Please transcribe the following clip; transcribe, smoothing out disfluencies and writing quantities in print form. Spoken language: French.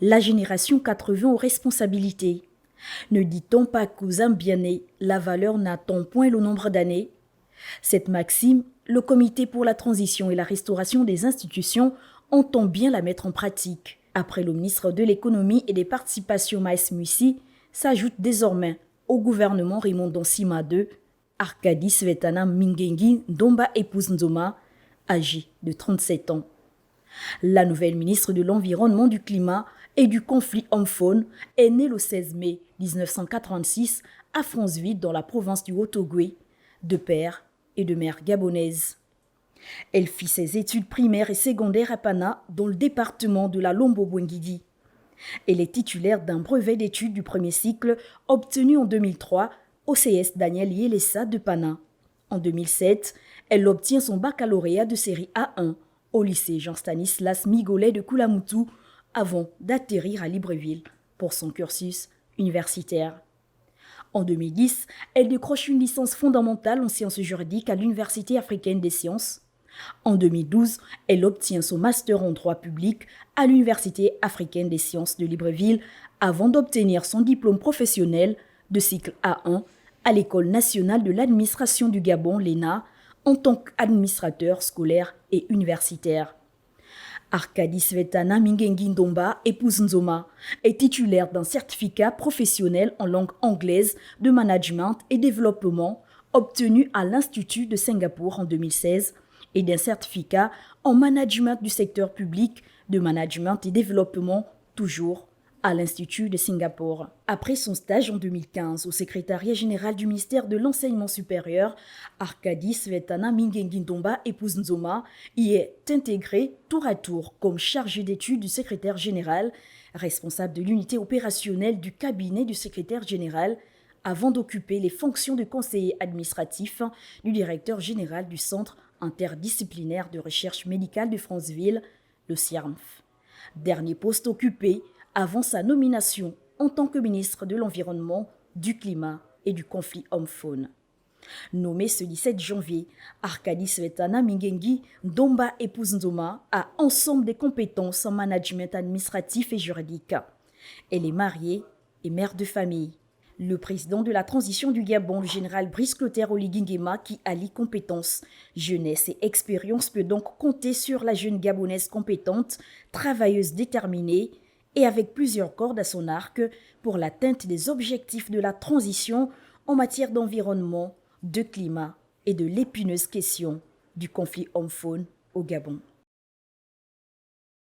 La génération 80 aux responsabilités. Ne dit-on pas qu'aux âmes bien nées, la valeur n'attend point le nombre d'années? Cette maxime, le Comité pour la transition et la restauration des institutions entend bien la mettre en pratique. Après le ministre de l'économie et des participations Maes Mussi, s'ajoute désormais au gouvernement Raymond Donsima II, Arkady Svetana Mingengi Ndomba épouse Nzoma, âgée de 37 ans. La nouvelle ministre de l'Environnement, du Climat et du conflit homme-faune est née le 16 mai 1986 à Franceville dans la province du Haut-Ogooué, de père et de mère gabonaise. Elle fit ses études primaires et secondaires à Pana, dans le département de la Lombo-Bouengidi. Elle est titulaire d'un brevet d'études du premier cycle obtenu en 2003 au CS Daniel Yelessa de Pana. En 2007, elle obtient son baccalauréat de série A1 au lycée Jean-Stanislas Migolet de Koulamoutou avant d'atterrir à Libreville pour son cursus universitaire. En 2010, elle décroche une licence fondamentale en sciences juridiques à l'Université africaine des sciences. En 2012, elle obtient son master en droit public à l'Université africaine des sciences de Libreville avant d'obtenir son diplôme professionnel de cycle A1 à l'École nationale de l'administration du Gabon, l'ENA, en tant qu'administrateur scolaire et universitaire. Arkady Svetana Mingengi Ndomba, épouse Nzoma, est titulaire d'un certificat professionnel en langue anglaise de management et développement obtenu à l'Institut de Singapour en 2016 et d'un certificat en management du secteur public de management et développement toujours à l'Institut de Singapour. Après son stage en 2015 au secrétariat général du ministère de l'Enseignement supérieur, Arkady Svetana Mingengi Ndomba, épouse Nzoma, y est intégré tour à tour comme chargé d'études du secrétaire général, responsable de l'unité opérationnelle du cabinet du secrétaire général, avant d'occuper les fonctions de conseiller administratif du directeur général du Centre interdisciplinaire de recherche médicale de Franceville, le CIRMF. Dernier poste occupé avant sa nomination en tant que ministre de l'Environnement, du Climat et du conflit homme-faune. Nommé ce 17 janvier, Arkady Svetana Mingengi Ndomba épouse Nzoma a ensemble des compétences en management administratif et juridique. Elle est mariée et mère de famille. Le président de la transition du Gabon, le général Brice Clotaire Oligui Nguema, qui allie compétences, jeunesse et expérience, peut donc compter sur la jeune Gabonaise compétente, travailleuse déterminée et avec plusieurs cordes à son arc pour l'atteinte des objectifs de la transition en matière d'environnement, de climat et de l'épineuse question du conflit homme-faune au Gabon.